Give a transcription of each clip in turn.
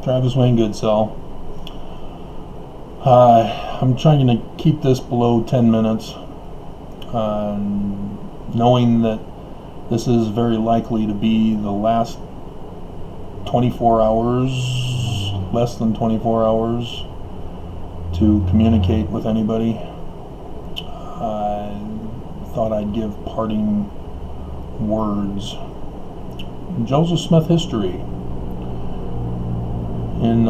Travis Wayne Goodsell. I'm trying to keep this below 10 minutes, knowing that this is very likely to be the last 24 hours, less than 24 hours, to communicate with anybody. I thought I'd give parting words. Joseph Smith history. In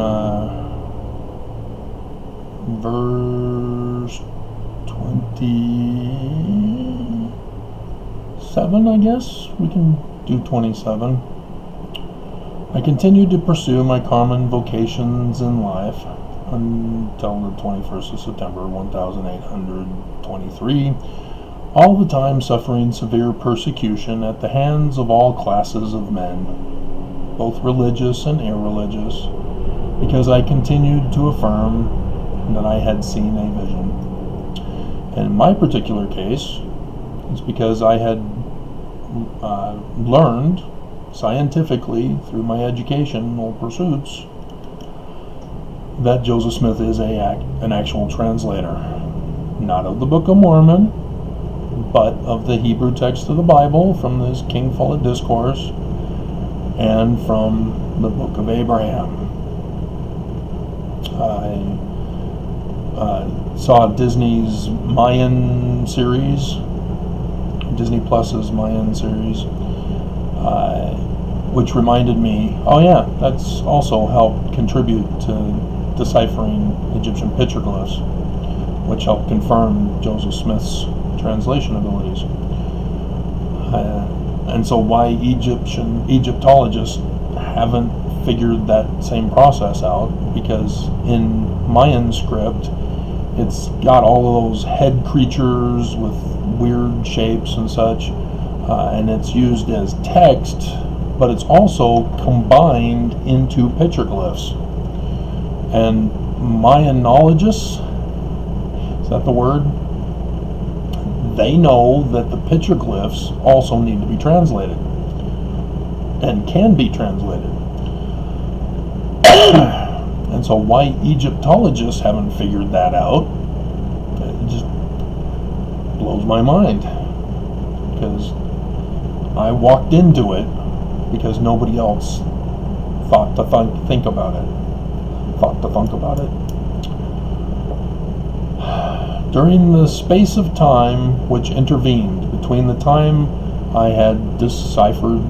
verse 27, I guess we can do 27. I continued to pursue my common vocations in life until the 21st of September 1823, all the time suffering severe persecution at the hands of all classes of men, both religious and irreligious, because I continued to affirm that I had seen a vision. And in my particular case, it's because I had learned scientifically through my educational pursuits that Joseph Smith is an actual translator, not of the Book of Mormon, but of the Hebrew text of the Bible from this King Follett Discourse and from the Book of Abraham. I saw Disney's Mayan series, Disney Plus's Mayan series, which reminded me, oh yeah, that's also helped contribute to deciphering Egyptian petroglyphs, which helped confirm Joseph Smith's translation abilities. And so why Egyptologists haven't figured that same process out, because in Mayan script it's got all of those head creatures with weird shapes and such, and it's used as text, but it's also combined into petroglyphs. And Mayanologists, is that the word? They know that the petroglyphs also need to be translated and can be translated. And so why Egyptologists haven't figured that out, it just blows my mind, because I walked into it because nobody else thought to think about it. During the space of time which intervened between the time I had deciphered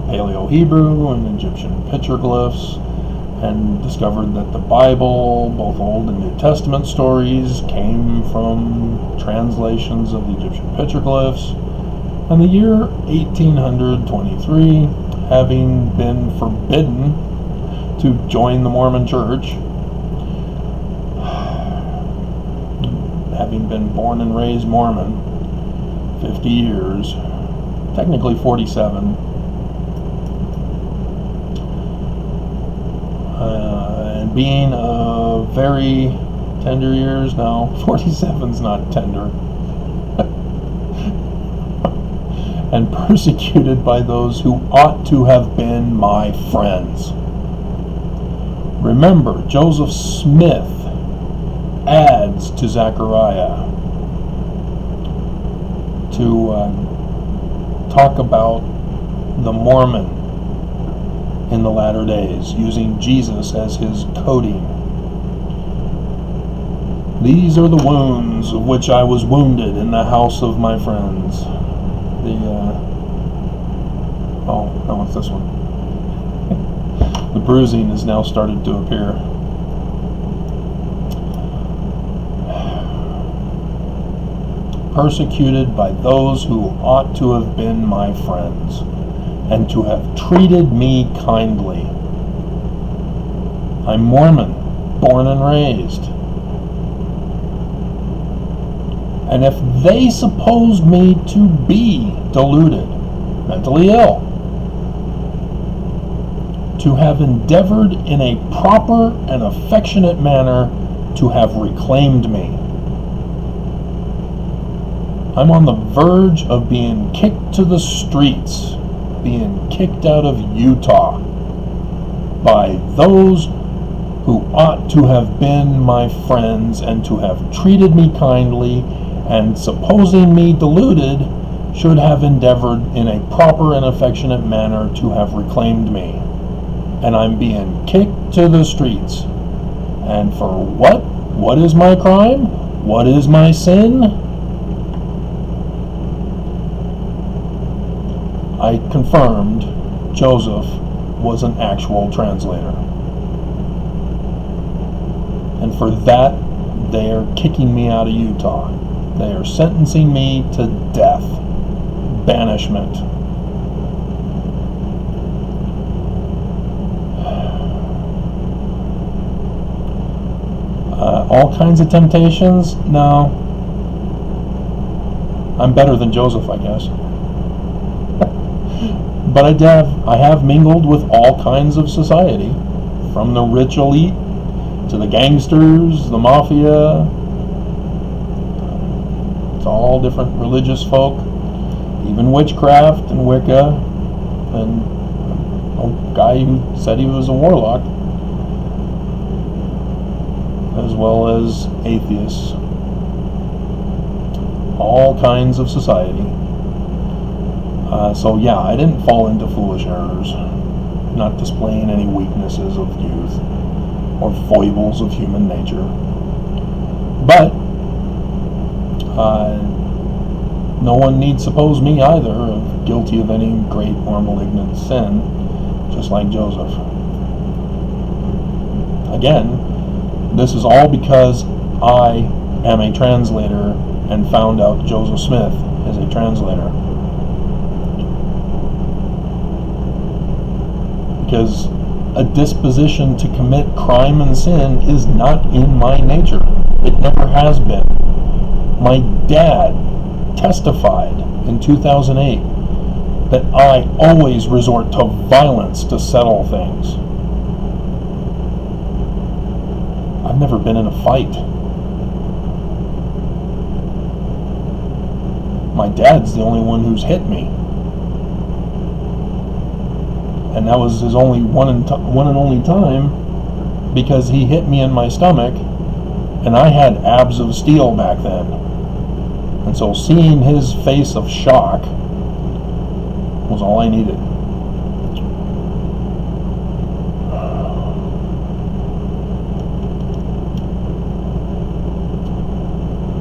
Paleo-Hebrew and Egyptian petroglyphs and discovered that the Bible, both Old and New Testament stories, came from translations of the Egyptian petroglyphs, and the year 1823, having been forbidden to join the Mormon Church, having been born and raised Mormon 50 years, technically 47, and being very tender years now, 47's not tender, and persecuted by those who ought to have been my friends. Remember, Joseph Smith adds to Zechariah to talk about the Mormon in the latter days, using Jesus as his coding. These are the wounds of which I was wounded in the house of my friends. No, it's this one. The bruising has now started to appear. Persecuted by those who ought to have been my friends, and to have treated me kindly. I'm Mormon, born and raised. And if they supposed me to be deluded, mentally ill, to have endeavored in a proper and affectionate manner to have reclaimed me, I'm on the verge of being kicked to the streets, being kicked out of Utah by those who ought to have been my friends and to have treated me kindly, and supposing me deluded, should have endeavored in a proper and affectionate manner to have reclaimed me. And I'm being kicked to the streets. And for what? What is my crime? What is my sin? I confirmed Joseph was an actual translator. And for that, they are kicking me out of Utah. They are sentencing me to death, banishment. All kinds of temptations? No. I'm better than Joseph, I guess. But I have mingled with all kinds of society, from the rich elite to the gangsters, the mafia. It's all different religious folk, even witchcraft and Wicca, and a guy who said he was a warlock, as well as atheists. All kinds of society. So yeah, I didn't fall into foolish errors, not displaying any weaknesses of youth or foibles of human nature. But no one need suppose me either of guilty of any great or malignant sin, just like Joseph. Again, this is all because I am a translator and found out Joseph Smith is a translator. Because a disposition to commit crime and sin is not in my nature. It never has been. My dad testified in 2008 that I always resort to violence to settle things. I've never been in a fight. My dad's the only one who's hit me. And that was his only one and only time, because he hit me in my stomach, and I had abs of steel back then. And so seeing his face of shock was all I needed.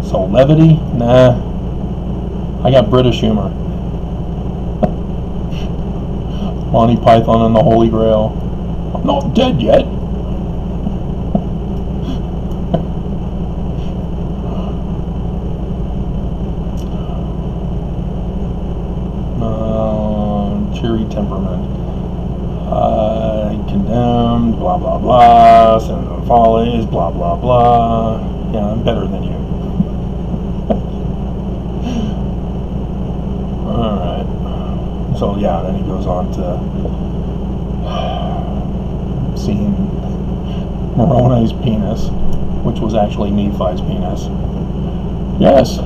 So levity? Nah. I got British humor. Monty Python and the Holy Grail. I'm not dead yet. Cheery temperament. Condemned, blah blah blah. Sins and follies, blah blah blah. Yeah, I'm better than you. Alright. So yeah, then he goes on to seeing Moroni's penis, which was actually Nephi's penis. Yes,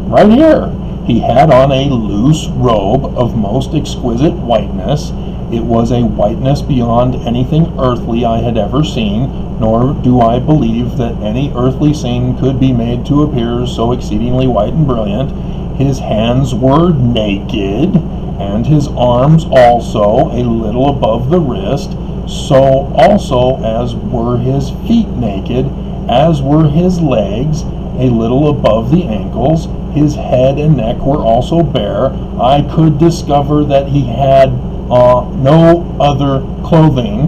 right here. He had on a loose robe of most exquisite whiteness. It was a whiteness beyond anything earthly I had ever seen, nor do I believe that any earthly thing could be made to appear so exceedingly white and brilliant. His hands were naked, and his arms also a little above the wrist, so also as were his feet naked, as were his legs a little above the ankles. His head and neck were also bare. I could discover that he had no other clothing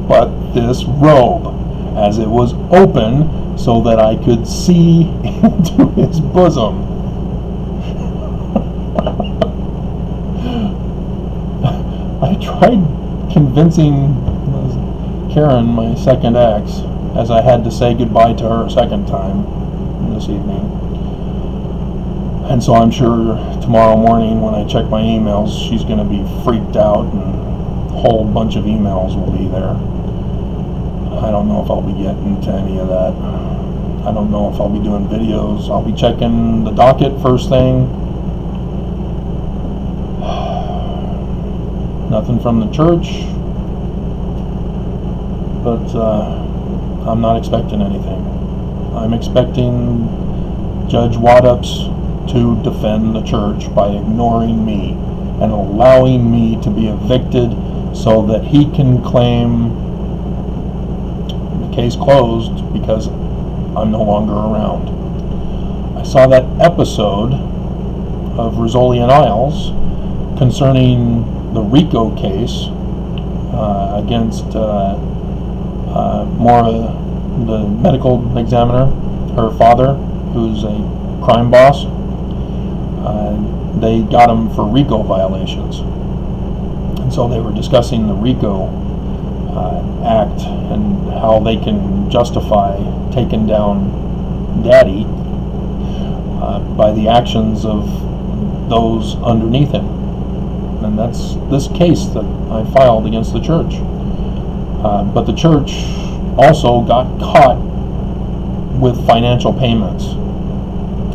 but this robe, as it was open so that I could see into his bosom. I tried convincing Karen, my second ex, as I had to say goodbye to her a second time this evening. And so I'm sure tomorrow morning when I check my emails, she's going to be freaked out and a whole bunch of emails will be there. I don't know if I'll be getting to any of that. I don't know if I'll be doing videos. I'll be checking the docket first thing. Nothing from the church. but I'm not expecting anything. I'm expecting Judge Waddups to defend the church by ignoring me and allowing me to be evicted so that he can claim the case closed because I'm no longer around. I saw that episode of Rizzoli and Isles concerning the RICO case against Maura, the medical examiner, her father, who's a crime boss. They got him for RICO violations. And so they were discussing the RICO Act and how they can justify taking down Daddy by the actions of those underneath him. And that's this case that I filed against the church. But the church also got caught with financial payments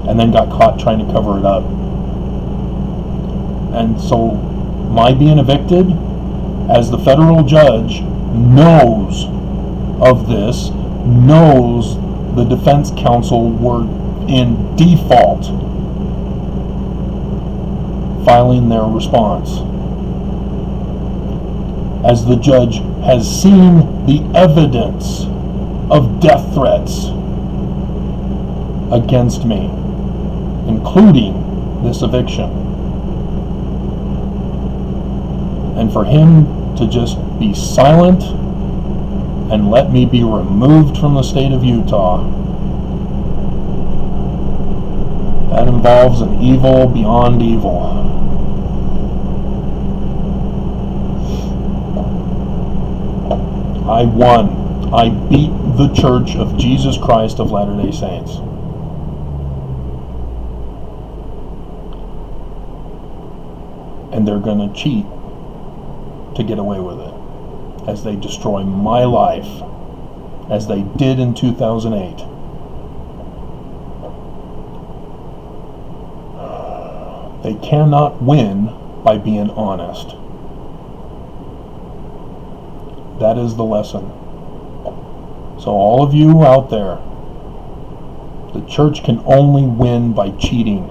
and then got caught trying to cover it up. And so my being evicted, as the federal judge knows of this, knows the defense counsel were in default filing their response, as the judge has seen the evidence of death threats against me, including this eviction. And for him to just be silent and let me be removed from the state of Utah, that involves an evil beyond evil. I won. I beat the Church of Jesus Christ of Latter-day Saints. And they're going to cheat to get away with it, as they destroy my life, as they did in 2008. They cannot win by being honest. That is the lesson. So all of you out there, the church can only win by cheating.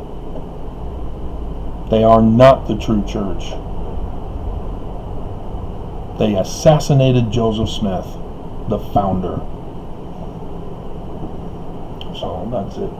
They are not the true church. They assassinated Joseph Smith, the founder. So that's it.